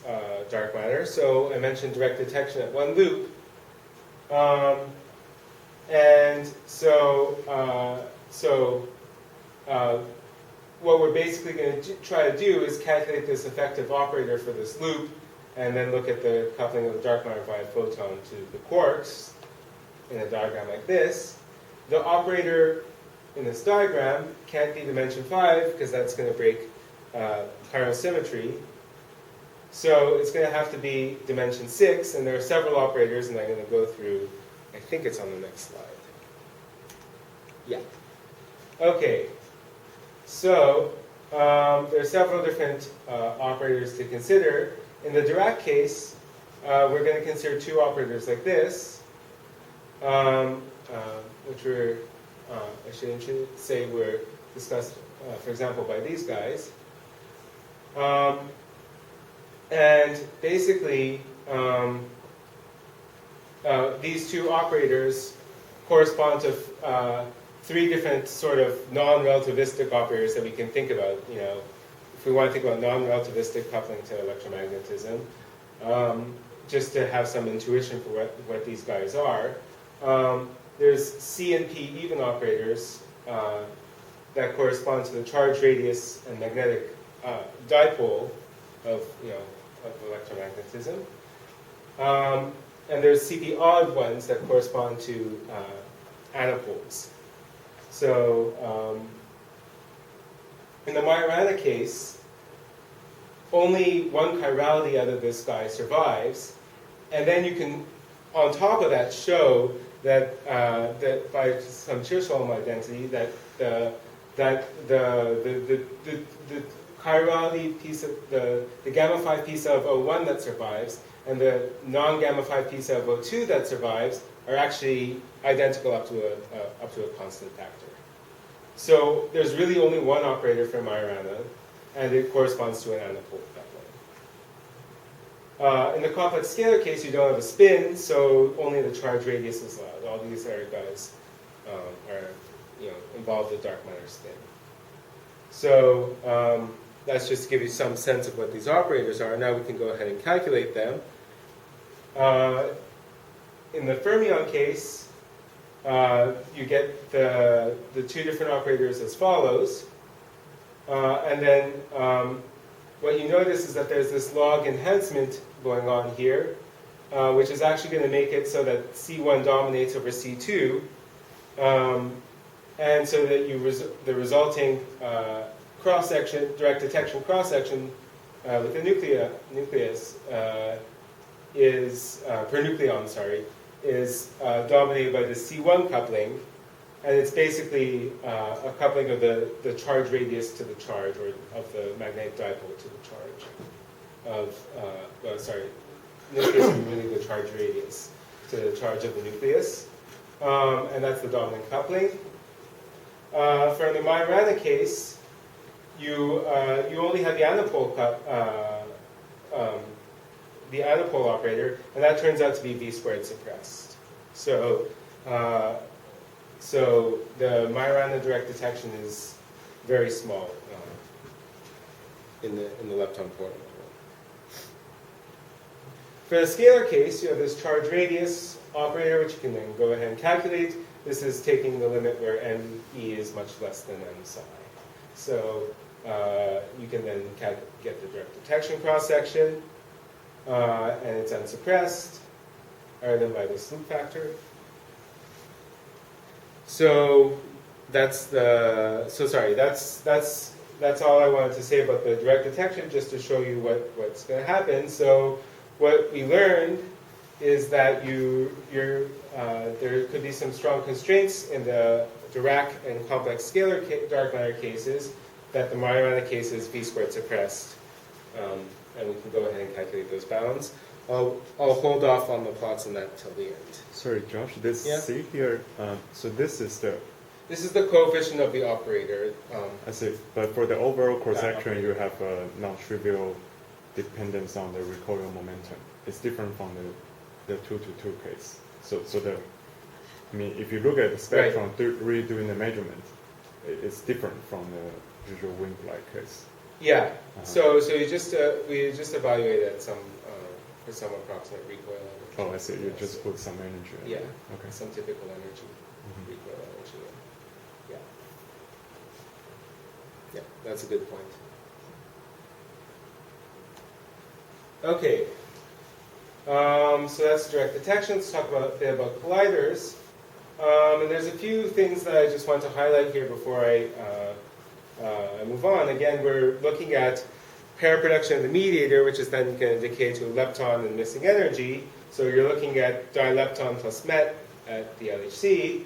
dark matter. So I mentioned direct detection at one loop. What we're basically going to try to do is calculate this effective operator for this loop, and then look at the coupling of the dark matter via photon to the quarks in a diagram like this. The operator in this diagram can't be dimension 5 because that's going to break chiral symmetry. So it's going to have to be dimension 6, and there are several operators, and I'm going to go through. I think it's on the next slide. Yeah. Okay. So there are several different operators to consider. In the Dirac case, we're going to consider two operators like this, which I should say were discussed, for example, by these guys. And basically, these two operators correspond to three different sort of non-relativistic operators that we can think about. If we want to think about non-relativistic coupling to electromagnetism, just to have some intuition for what these guys are. There's C and P even operators that correspond to the charge radius and magnetic dipole of electromagnetism. And there's CP odd ones that correspond to anipoles. So In the Majorana case, only one chirality out of this guy survives, and then you can, on top of that, show that that by some Chirshholm identity that the chirality piece of the gamma 5 piece of O1 that survives and the non-gamma 5 piece of O2 that survives are actually identical up to a constant factor. So there's really only one operator for Majorana, and it corresponds to an anapole coupling. In the complex scalar case, you don't have a spin, so only the charge radius is allowed. All these other guys are involved with dark matter spin. So that's just to give you some sense of what these operators are. Now we can go ahead and calculate them. In the fermion case, you get the two different operators as follows. And then what you notice is that there's this log enhancement going on here, which is actually going to make it so that C1 dominates over C2. And so that the resulting cross-section, direct detection cross-section with the nucleus is, per nucleon, sorry, is dominated by the C1 coupling, and it's basically a coupling of the charge radius to the charge, or of the magnetic dipole to the charge of, nucleus is really the charge radius to the charge of the nucleus, and that's the dominant coupling. For the Majorana case, you only have the anapole operator, and that turns out to be v squared suppressed. So the Majorana direct detection is very small in the lepton portal. For the scalar case, you have this charge radius operator, which you can then go ahead and calculate. This is taking the limit where ME is much less than M psi. So you can then get the direct detection cross-section, and it's unsuppressed, other than by this loop factor. So that's all I wanted to say about the direct detection, just to show you what's going to happen. So what we learned is that there could be some strong constraints in the Dirac and complex scalar dark matter cases, that the Majorana case is v squared suppressed, and we can go ahead and calculate those bounds. I'll hold off on the plots on that till the end. Sorry, Josh, this C here, so this is the coefficient of the operator. I see, but for the overall cross-section, you have a non-trivial dependence on the recoil momentum. It's different from the 2-to-2 case. So if you look at the spectrum, really doing the measurement, it's different from the usual wind-like case. Yeah. So we just evaluated at some approximate recoil energy. Oh, I see. You just put some energy. Yeah. Okay. Some typical energy, recoil energy. Yeah. Yeah, that's a good point. Okay. So that's direct detection. Let's talk a bit about colliders. And there's a few things that I just want to highlight here before I move on. Again, we're looking at pair production of the mediator, which is then going to decay to a lepton and missing energy. So you're looking at dilepton plus met at the LHC.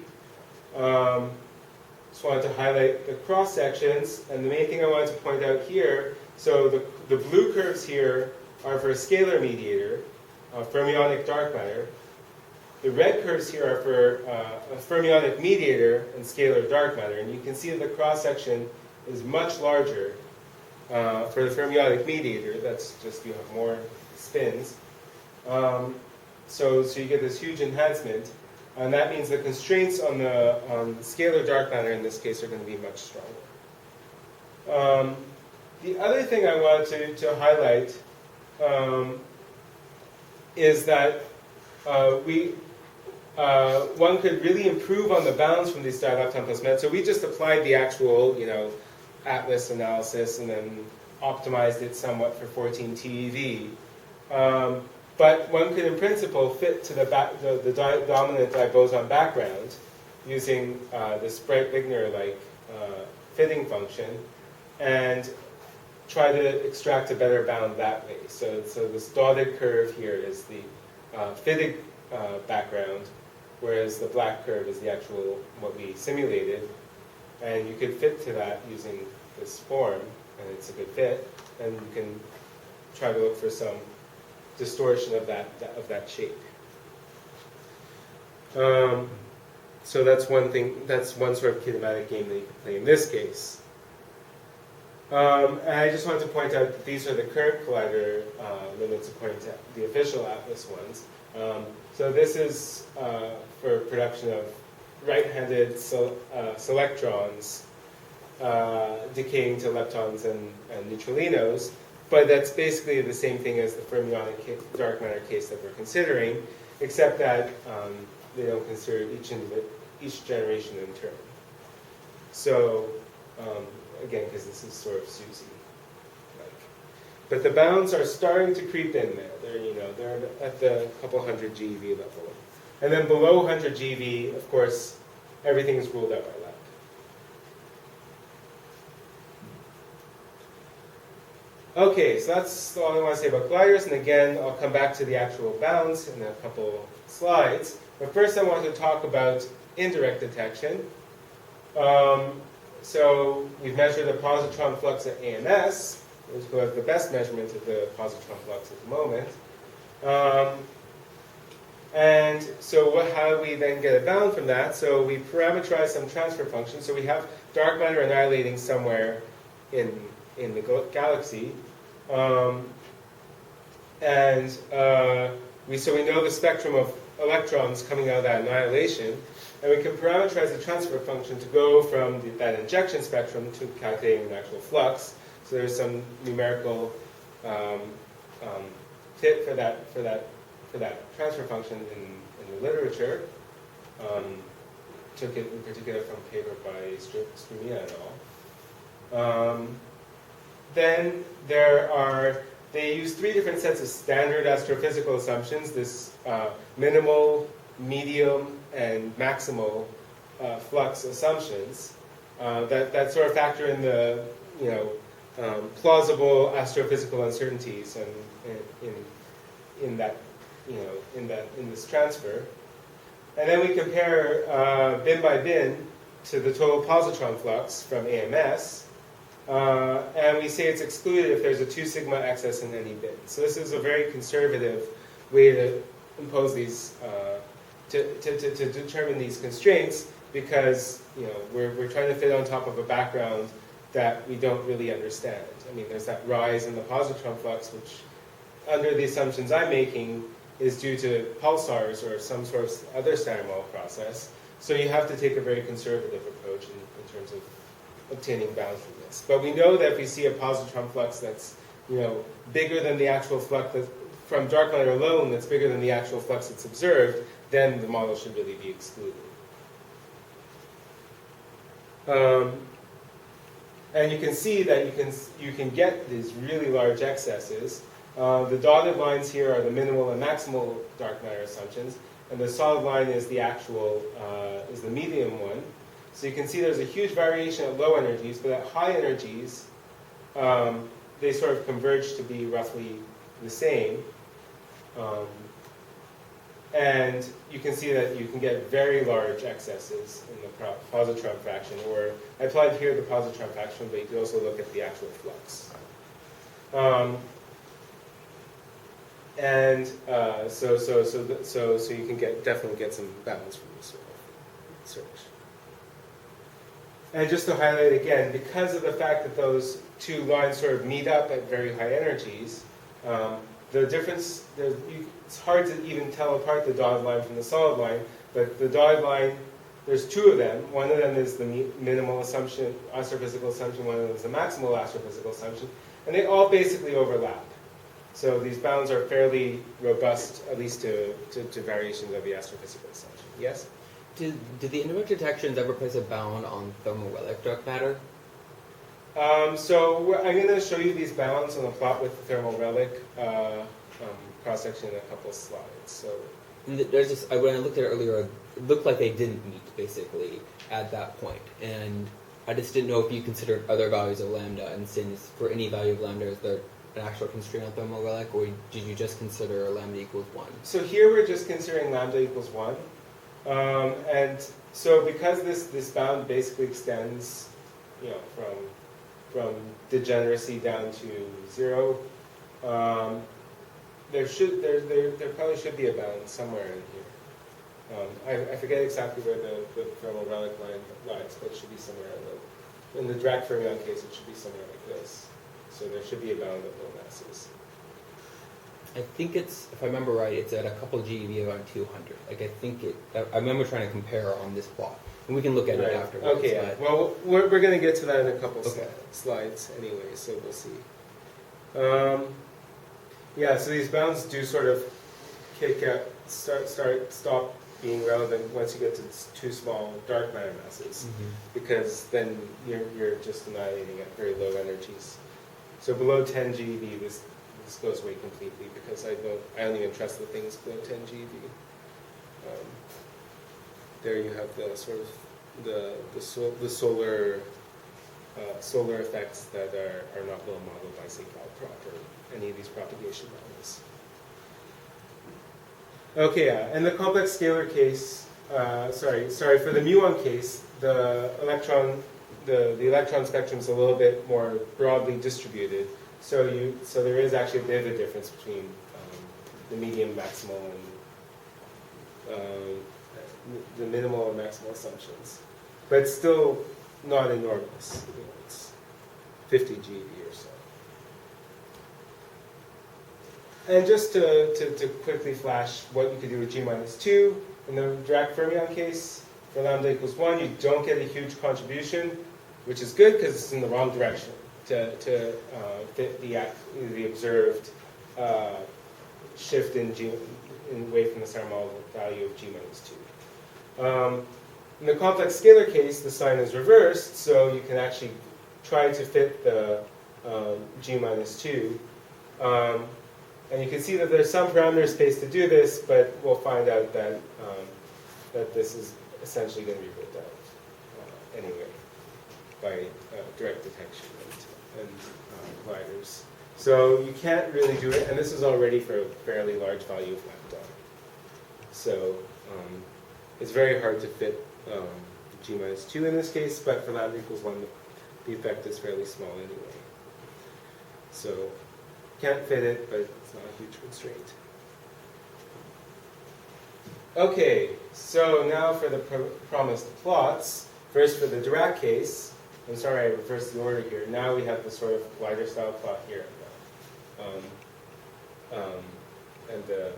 Just wanted to highlight the cross sections, and the main thing I wanted to point out here. So the blue curves here are for a scalar mediator, fermionic dark matter. The red curves here are for a fermionic mediator and scalar dark matter, and you can see that the cross section is much larger for the fermionic mediator. That's just, you have more spins. So you get this huge enhancement, and that means the constraints on the scalar dark matter in this case are going to be much stronger. The other thing I wanted to highlight is that one could really improve on the bounds from these dilepton plus met. So we just applied the actual, Atlas analysis and then optimized it somewhat for 14 TeV. But one could, in principle, fit to the dominant diboson background using this Brent-Wigner-like fitting function. and try to extract a better bound that way. So this dotted curve here is the fitted background, whereas the black curve is the actual, what we simulated. And you could fit to that using this form, and it's a good fit. And you can try to look for some distortion of that shape. So that's one thing. That's one sort of kinematic game that you can play in this case. And I just wanted to point out that these are the current collider limits according to the official Atlas ones. So this is for production of right-handed selectrons decaying to leptons and neutralinos, but that's basically the same thing as the fermionic dark matter case that we're considering, except that they don't consider each generation in turn. So again, because this is sort of SUSY-like. But the bounds are starting to creep in there. They're at the couple hundred GeV level. And then below 100 GeV, of course, everything is ruled out by lab. Okay, so that's all I want to say about gliders. And again, I'll come back to the actual bounds in a couple slides. But first I want to talk about indirect detection. So we've measured the positron flux at AMS, which was the best measurement of the positron flux at the moment. And so how do we then get a bound from that? So we parameterize some transfer function. So we have dark matter annihilating somewhere in the galaxy. So we know the spectrum of electrons coming out of that annihilation. And we can parameterize the transfer function to go from that injection spectrum to calculating the actual flux. So there's some numerical tip for that transfer function in the literature. Took it in particular from a paper by Strumia et al. Then they use three different sets of standard astrophysical assumptions: this minimal, medium, and maximal flux assumptions that sort of factor in the plausible astrophysical uncertainties in this transfer. And then we compare bin by bin to the total positron flux from AMS, and we say it's excluded if there's a 2 sigma excess in any bin. So this is a very conservative way to impose these, to determine these constraints, because we're trying to fit on top of a background that we don't really understand. I mean, there's that rise in the positron flux, which, under the assumptions I'm making, is due to pulsars or some sort of other standard model process. So you have to take a very conservative approach in terms of obtaining bounds from this. But we know that if we see a positron flux that's bigger than the actual flux from dark matter alone, that's bigger than the actual flux that's observed, then the model should really be excluded. And you can see that you can get these really large excesses. The dotted lines here are the minimal and maximal dark matter assumptions, and the solid line is the actual is the medium one. So you can see there's a huge variation at low energies, but at high energies, they sort of converge to be roughly the same. And you can see that you can get very large excesses in the positron fraction, or I applied here the positron fraction, but you can also look at the actual flux. So you can definitely get some bounds from this sort of search. And just to highlight again, because of the fact that those two lines sort of meet up at very high energies, the difference, it's hard to even tell apart the dotted line from the solid line, but the dotted line, there's two of them. One of them is the minimal assumption, astrophysical assumption, one of them is the maximal astrophysical assumption, and they all basically overlap. So these bounds are fairly robust, at least to variations of the astrophysical assumption. Yes? Did the indirect detections ever place a bound on thermorelic dark matter? So I'm going to show you these bounds on a plot with the thermal relic cross-section in a couple of slides. So There's when I looked at it earlier, it looked like they didn't meet, basically, at that point. And I just didn't know if you considered other values of lambda, and since for any value of lambda, is there an actual constraint on thermorelic, or did you just consider lambda equals 1? So here we're just considering lambda equals 1. And so because this bound basically extends, you know, from degeneracy down to 0, there probably should be a bound somewhere in here. I forget exactly where the thermal relic line lies, but it should be somewhere in the Dirac fermion case. It should be somewhere like this. So there should be a bound at low masses. I think it's, if I remember right, it's at a couple GeV around 200. Like I think it. I remember trying to compare on this plot, and we can look at it afterwards. Okay. Yeah. Well, we're going to get to that in a couple Okay. slides anyway, so we'll see. Yeah. So these bounds do sort of stop being relevant once you get to two small dark matter masses, because then you're just annihilating at very low energies. So below 10 GeV, this goes away completely, because I don't even trust the things below 10 GeV. There you have the sort of the solar effects that are not well modeled by scalar proper, any of these propagation models. Okay, yeah. In the complex scalar case, sorry, for the muon case, the electron spectrum is a little bit more broadly distributed. So there is actually a bit of a difference between the medium maximal and the minimal and maximal assumptions, but still not enormous. You know, it's 50 GeV or so. And just to quickly flash what you could do with G minus 2, in the Dirac fermion case, for lambda equals 1, you don't get a huge contribution, which is good because it's in the wrong direction to fit the observed shift in away from the Sarmal value of G minus 2. In the complex scalar case, the sign is reversed, so you can actually try to fit the G minus 2. And you can see that there's some parameter space to do this, but we'll find out that that this is essentially going to be ruled out anyway by direct detection and colliders. So you can't really do it, and this is already for a fairly large value of lambda. So it's very hard to fit G minus 2 in this case, but for lambda equals 1, the effect is fairly small anyway. So can't fit it, but it's not a huge constraint. Okay, so now for the promised plots. First for the Dirac case. I'm sorry, I reversed the order here. Now we have the sort of collider style plot here. And the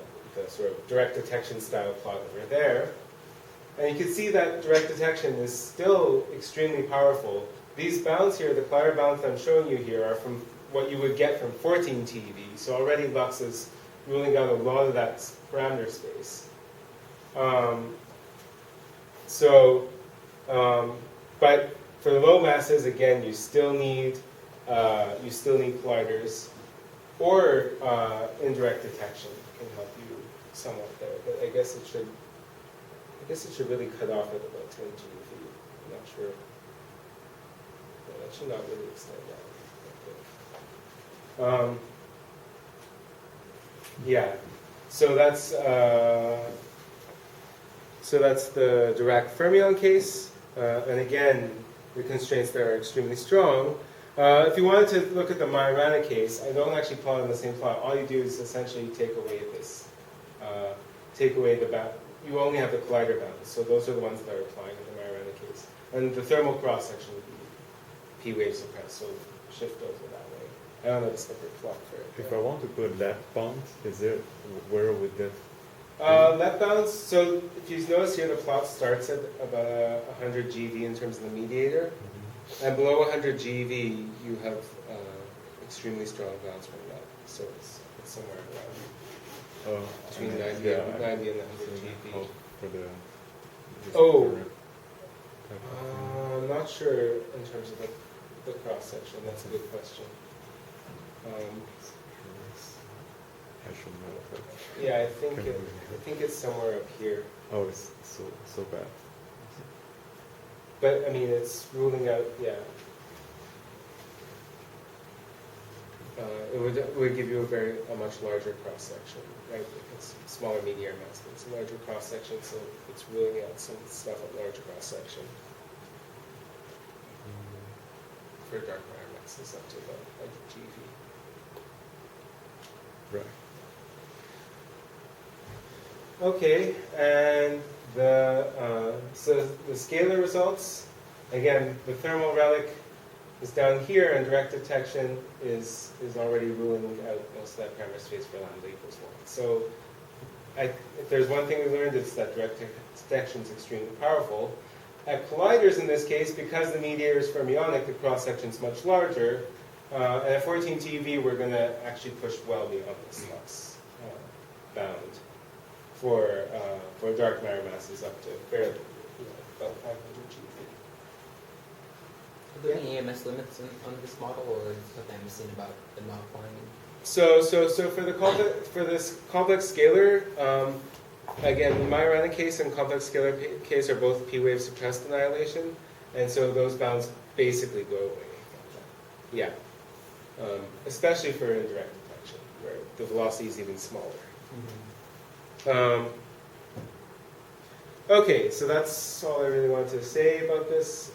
sort of direct detection style plot over there. And you can see that direct detection is still extremely powerful. These bounds here, the collider bounds I'm showing you here, are from what you would get from 14 TeV. So already Lux is ruling out a lot of that parameter space. But for the low masses, again, you still need colliders, or indirect detection can help you somewhat there. But I guess it should really cut off at about 10 GeV. I'm not sure. No, that should not really extend that. Yeah. So that's the Dirac fermion case, and again, the constraints there are extremely strong. If you wanted to look at the Majorana case, I don't actually plot on the same plot. All you do is essentially take away the bound. You only have the collider bounds, so those are the ones that are applying in the Majorana case. And the thermal cross section would be P wave suppressed, so shift over that way. I don't have a separate plot for it. If I want to put left bound, where would that? Left bounds, so if you notice here, the plot starts at about 100 GeV in terms of the mediator. And below 100 GeV, you have extremely strong bounds from that. So it's somewhere around between 90 and 100 GeV. For the I'm not sure in terms of the cross section. That's a good question. I should know. But Yeah, I think it's somewhere up here. oh, it's so bad. But I mean, it's ruling out, yeah. It would give you a much larger cross section, right? It's smaller meteor mass, but it's a larger cross section, so it's ruling out some stuff at large cross section for dark matter masses up to like GeV. Right. Okay, and so the scalar results, again, the thermal relic is down here, and direct detection is already ruling out most of that parameter space for lambda equals 1. So if there's one thing we learned, it's that direct detection is extremely powerful. At colliders in this case, because the mediator is fermionic, the cross-section is much larger, and at 14 TeV, we're going to actually push well beyond this lux bound for dark matter masses up to barely, about 500 GeV. Are there any EMS limits on this model, or is something I'm missing about the not applying? So for this complex scalar, again, the Majorana case and complex scalar case are both p-wave suppressed annihilation, and so those bounds basically go away. Yeah, especially for indirect detection, where the velocity is even smaller. Okay, so that's all I really wanted to say about this.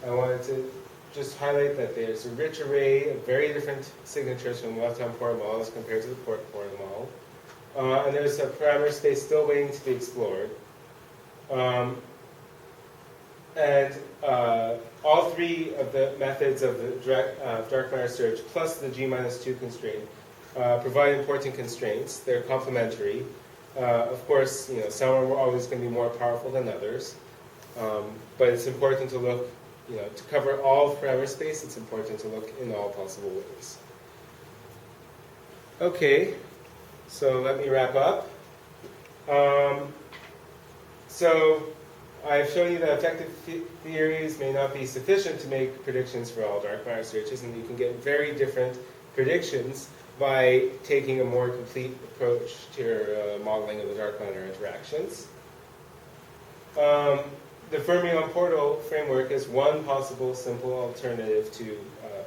I wanted to just highlight that there's a rich array of very different signatures from the lepton Portal models compared to the quark Portal model. And there's a parameter space still waiting to be explored. And all three of the methods of the dark matter search, plus the G-2 constraint, provide important constraints. They're complementary. Of course, some are always going to be more powerful than others. But it's important to look, to cover all parameter space, it's important to look in all possible ways. Okay, so let me wrap up. So I've shown you that effective theories may not be sufficient to make predictions for all dark matter searches, and you can get very different predictions by taking a more complete approach to your modeling of the dark matter interactions. The Fermion Portal framework is one possible simple alternative to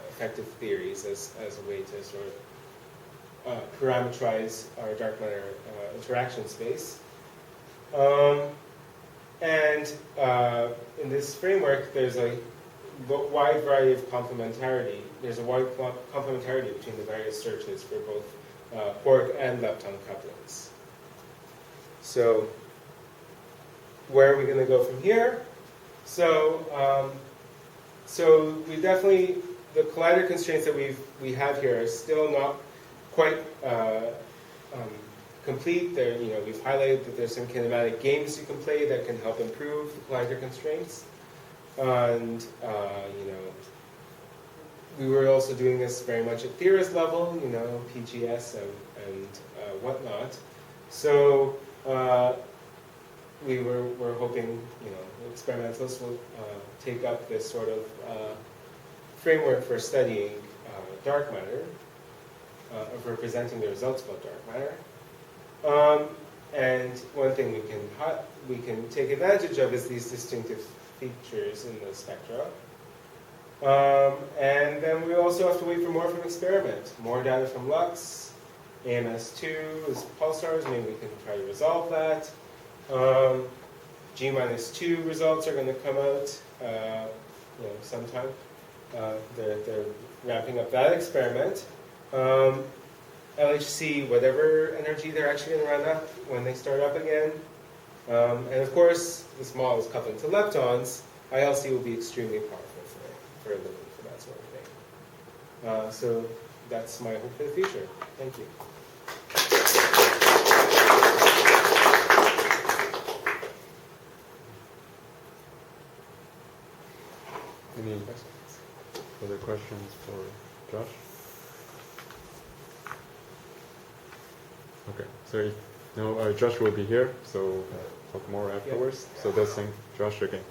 effective theories as a way to sort of parameterize our dark matter interaction space. And in this framework, there's a wide variety of complementarity. There's a wide complementarity between the various searches for both quark and lepton couplings. So where are we going to go from here? So we definitely, the collider constraints that we have here are still not quite complete. We've highlighted that there's some kinematic games you can play that can help improve the collider constraints. And we were also doing this very much at theorist level, PGS and whatnot. So we're hoping, experimentalists will take up this sort of framework for studying dark matter, of representing the results about dark matter. And one thing we can take advantage of is these distinctive features in the spectra. And then we also have to wait for more from experiment, more data from Lux, AMS2 is pulsars, maybe we can try to resolve that. G-2 results are going to come out sometime. They're wrapping up that experiment. LHC, whatever energy they're actually going to run up when they start up again. And of course, this model is coupling to leptons. ILC will be extremely powerful for looking for that sort of thing. So that's my hope for the future. Thank you. Any other questions for Josh? Okay, so Josh will be here, so talk more afterwards. So let's thank Josh again.